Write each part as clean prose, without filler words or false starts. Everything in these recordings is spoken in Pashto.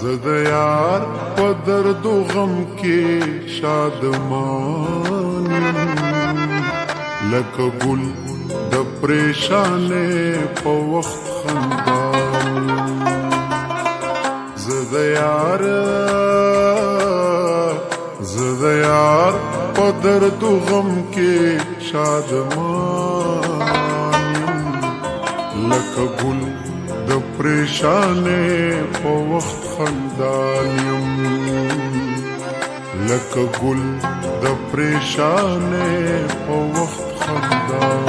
زد یار په درد و غم کې شادمان لکه ګل د پریشانې په وخت خندان زد یار په درد و غم کې شادمان لکه ګل د پریشانې په وخت خندان یم لکه ګل د پریشانې په وخت خندان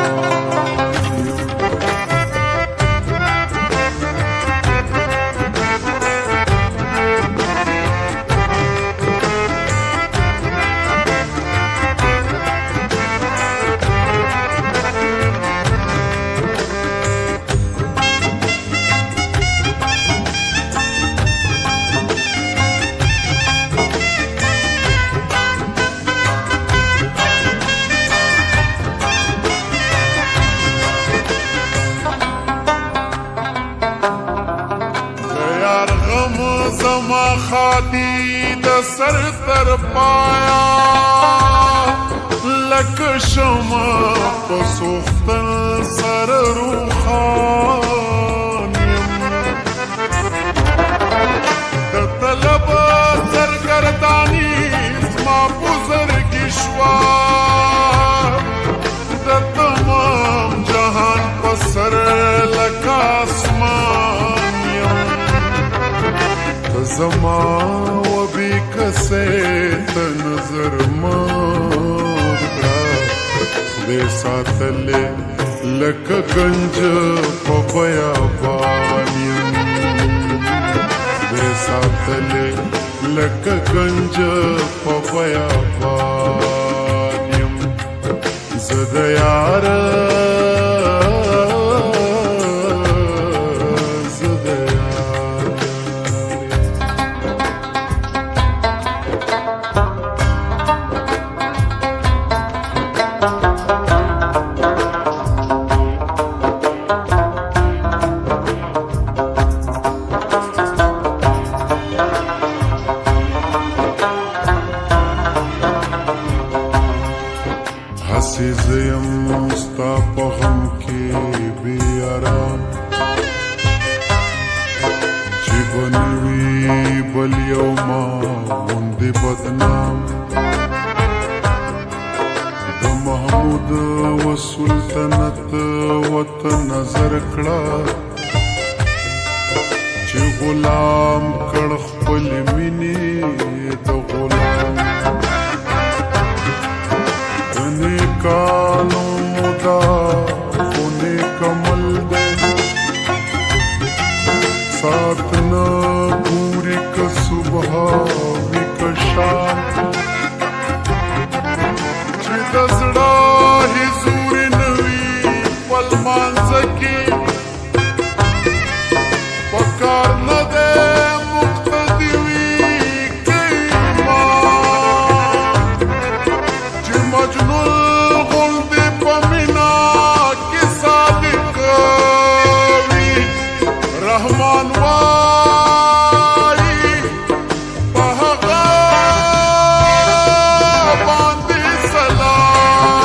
یم زما خاطی د سر تر پایا لکه شمع په سوختن سر روخان یم د طلب سرګردانی زما په زړګي شوه د تمام جهان په سر لکه اسمان یم زما و بی کسے ته نظر مکړه خدای ساتلې لکه گنج په بیابان یم خدای ساتلې لکه گنج په بیابان یم زه د یار هسې زه یم ستا په غم کې بې ارام چې به نه وي بل یو ما غوندې بدنام د محمود و سلطنت ورته نظر کړه چې غلام کړ خپل مینې د غلام کالو مودا خونه کمل دے ساتھ نہ پوری کا صبح وی کا شام چې د زړه حضور نوی پل مانځکي پکار نه ده مقتدی وی کې ما چې مجنون رحمان وای په هغه باندې سلام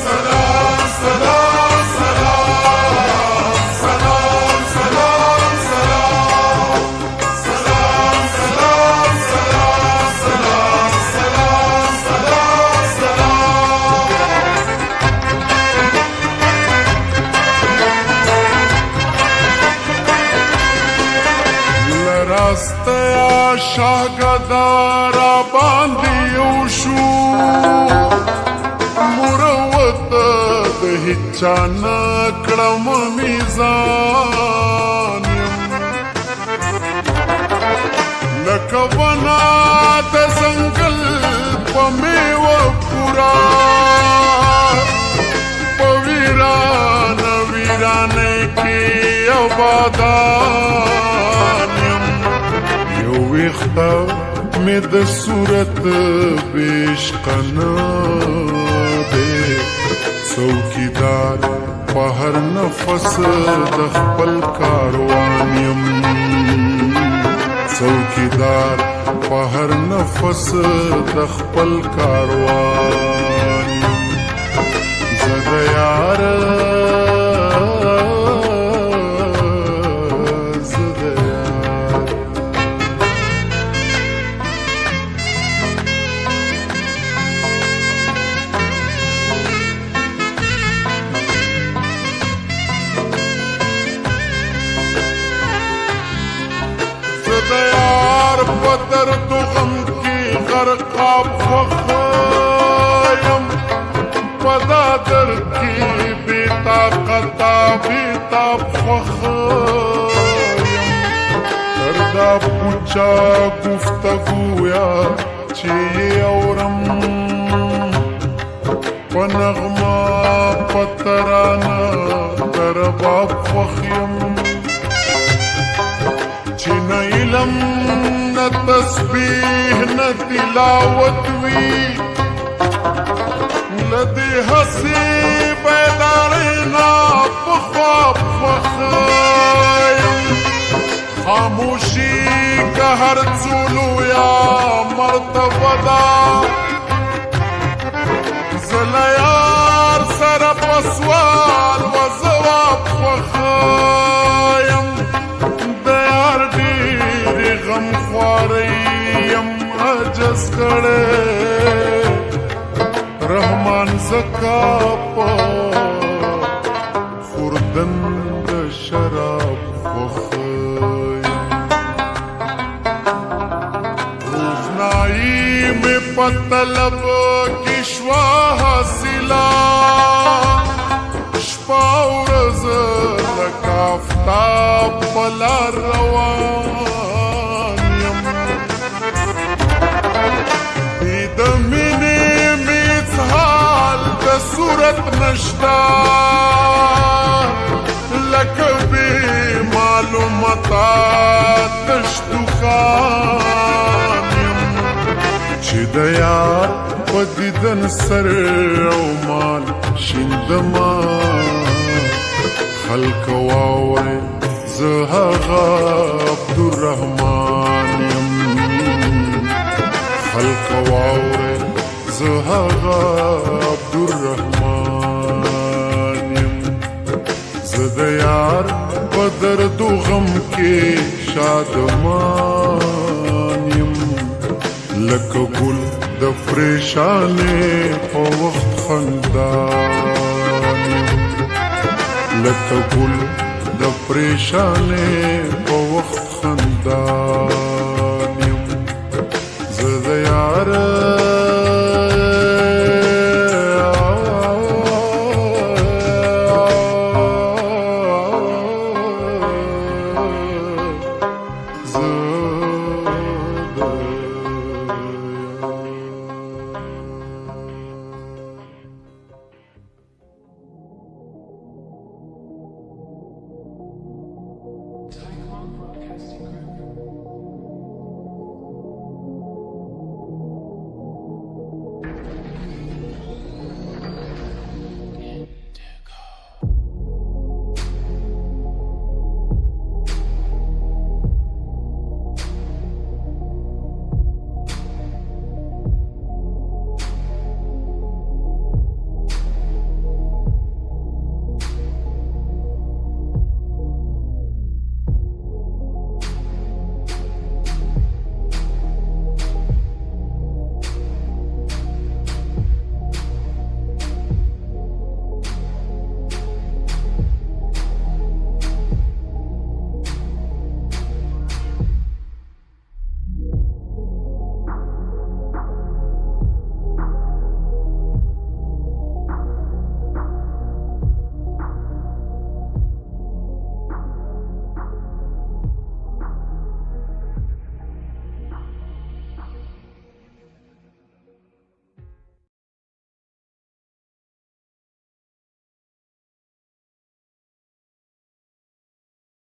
سلام سلام سلام سلام سلام سلام سلام سلام سلام سلام سلام سلام سلام راستیا شاهګدارا باندې یو شو مروت د هیچا نکړم میزان لکه ونه د ځنګل په میوه پورا په ویرانه ویرانه کې آبادان یم یو ویښته مې د صورت بېعشقه نه دی څوکیدار په هر نفس د خپل کاروان یم څوکیدار په هر نفس د خپل کاروان یم زه د یار د یار په درد و غم کې غرقاب خوښه یم په دا درد کې بې طاقته بېتاب خوښه یم تر دا پوچه گفتگویا چې یې اورم په نغمه په ترانه د رباب خوښ یم چې نه علم نه تسبیح نه تلاوت وي له دې هسې بیدارۍ نه په خواب خوښه یم خاموشي که هر څو لویه مرتبه ده زه له یار سره په سوال و ځواب خوښه یم عجز کړه رحمان زکا په خوردن د شراب خوښه روښنایي مې په طلب کې شوه حاصله شپه ورځ لکه آفتاب په لار روان صورت نشتا لکه بی معلومات تشتوخان یم چې د یار په دیدن سر او مال شیندما خلک واورئ زه هغه عبدالرحمن یم خلک واورئ زه هغه عبدالرحمن یم زه د یار په درد و غم کې شادمان یم لکه ګل د پریشانې په وخت خندان یم لکه ګل د پریشانې په وخت خندان